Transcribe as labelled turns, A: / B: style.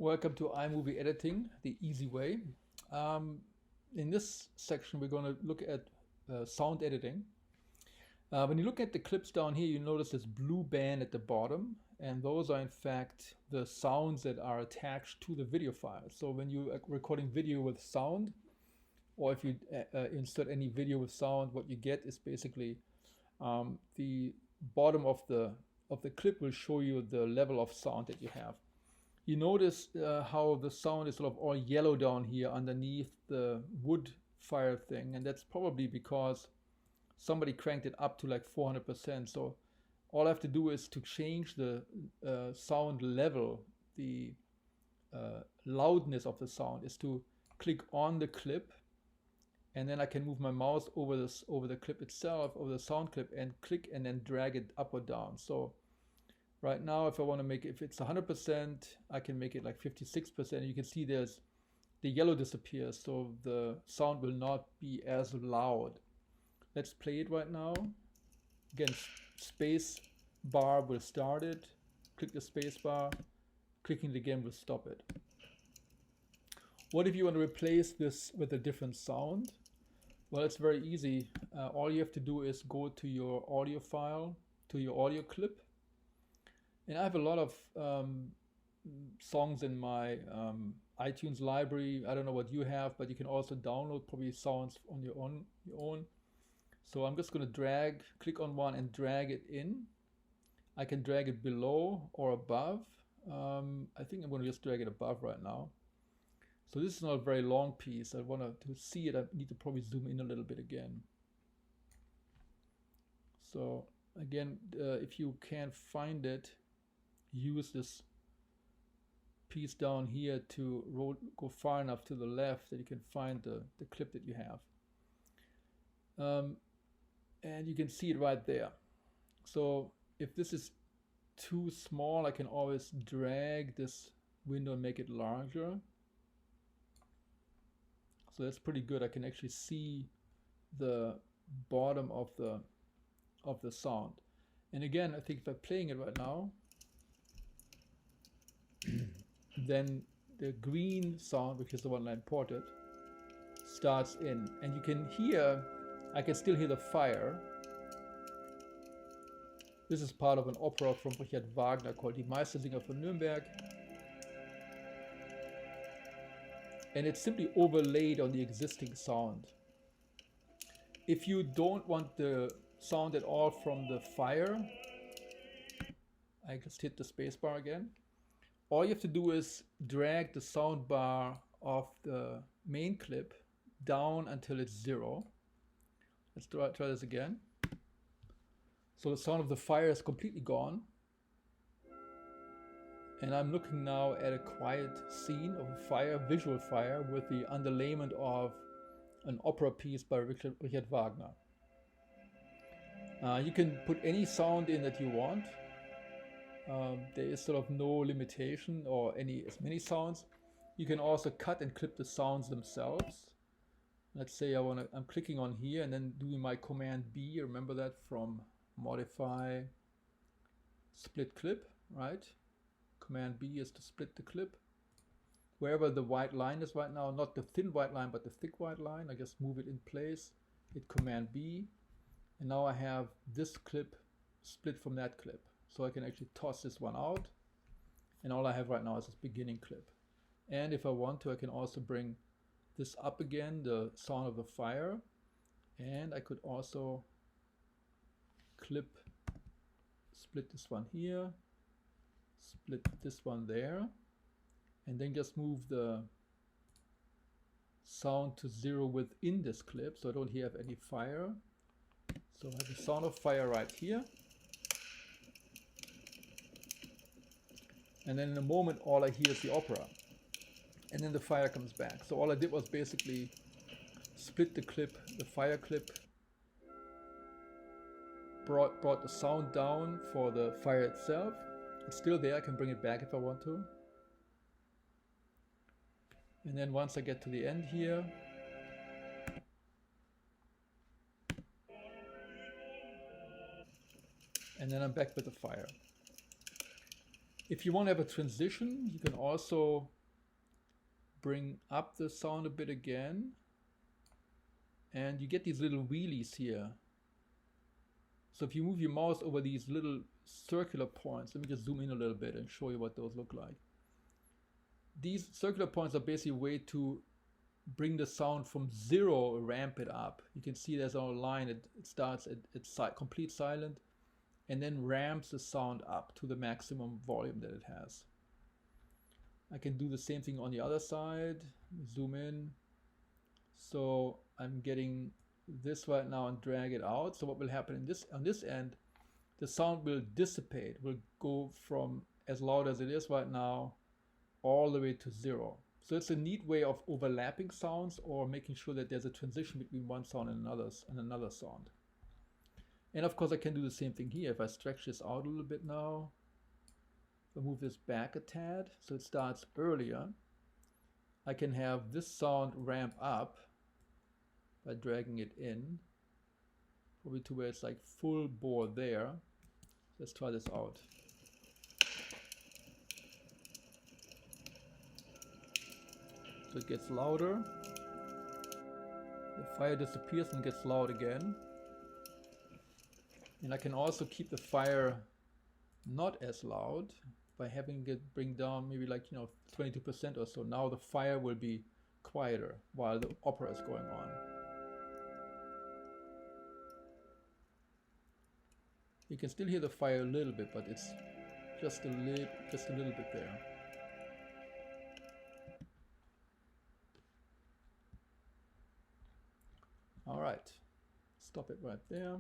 A: Welcome to iMovie editing, the easy way. Um, in this section, we're going to look at sound editing. When you look at the clips down here, you notice this blue band at the bottom, and those are in fact the sounds that are attached to the video file. So when you are recording video with sound, or if you insert any video with sound, what you get is basically the bottom of the clip will show you the level of sound that you have. You notice how the sound is sort of all yellow down here underneath the wood fire thing, and that's probably because somebody cranked it up to like 400%. So all I have to do is to change the sound level, the loudness of the sound, is to click on the clip, and then I can move my mouse over the clip itself, over the sound clip, and click and then drag it up or down. So right now, if I want to make it, if it's 100%, I can make it like 56%. You can see the yellow disappears, so the sound will not be as loud. Let's play it right now. Again, space bar will start it. Click the space bar. Clicking it again will stop it. What if you want to replace this with a different sound? Well, it's very easy. All you have to do is go to your audio file, to your audio clip. And I have a lot of songs in my iTunes library. I don't know what you have, but you can also download probably sounds on your own. So I'm just going to click on one and drag it in. I can drag it below or above. I think I'm going to just drag it above right now. So this is not a very long piece. I want to see it. I need to probably zoom in a little bit again. So again, if you can't find it, use this piece down here to go far enough to the left that you can find the clip that you have. And you can see it right there. So if this is too small, I can always drag this window and make it larger. So that's pretty good. I can actually see the bottom of the sound. And again, I think if I'm playing it right now, then the green sound, which is the one I imported, starts in. And you can hear, I can still hear the fire. This is part of an opera from Richard Wagner called Die Meistersinger von Nürnberg. And it's simply overlaid on the existing sound. If you don't want the sound at all from the fire, I just hit the spacebar again. All you have to do is drag the sound bar of the main clip down until it's 0. Let's try this again. So the sound of the fire is completely gone. And I'm looking now at a quiet scene of a fire, visual fire, with the underlayment of an opera piece by Richard Wagner. You can put any sound in that you want. There is sort of no limitation or as many sounds. You can also cut and clip the sounds themselves. Let's say I'm clicking on here and then doing my Command B. Remember that from Modify, Split Clip, right? Command B is to split the clip. Wherever the white line is right now, not the thin white line, but the thick white line, I just move it in place, hit Command B, and now I have this clip split from that clip. So I can actually toss this one out, and all I have right now is this beginning clip. And if I want to, I can also bring this up again, the sound of the fire, and I could also split this one here, split this one there, and then just move the sound to 0 within this clip so I don't have any fire. So I have the sound of fire right here. And then in a moment, all I hear is the opera. And then the fire comes back. So all I did was basically split the clip, the fire clip, brought the sound down for the fire itself. It's still there, I can bring it back if I want to. And then once I get to the end here, and then I'm back with the fire. If you want to have a transition, you can also bring up the sound a bit again, and you get these little wheelies here. So if you move your mouse over these little circular points, let me just zoom in a little bit and show you what those look like. These circular points are basically a way to bring the sound from 0, ramp it up. You can see there's a line, it starts at complete silent and then ramps the sound up to the maximum volume that it has. I can do the same thing on the other side, zoom in. So I'm getting this right now and drag it out. So what will happen on this end, the sound will dissipate, will go from as loud as it is right now all the way to 0. So it's a neat way of overlapping sounds or making sure that there's a transition between one sound and another sound. And of course I can do the same thing here. If I stretch this out a little bit now, if I move this back a tad so it starts earlier, I can have this sound ramp up by dragging it in, probably to where it's like full bore there. Let's try this out. So it gets louder, the fire disappears and gets loud again. And I can also keep the fire not as loud by having it bring down maybe like 22% or so. Now the fire will be quieter while the opera is going on. You can still hear the fire a little bit, but it's just a little bit there. All right, stop it right there.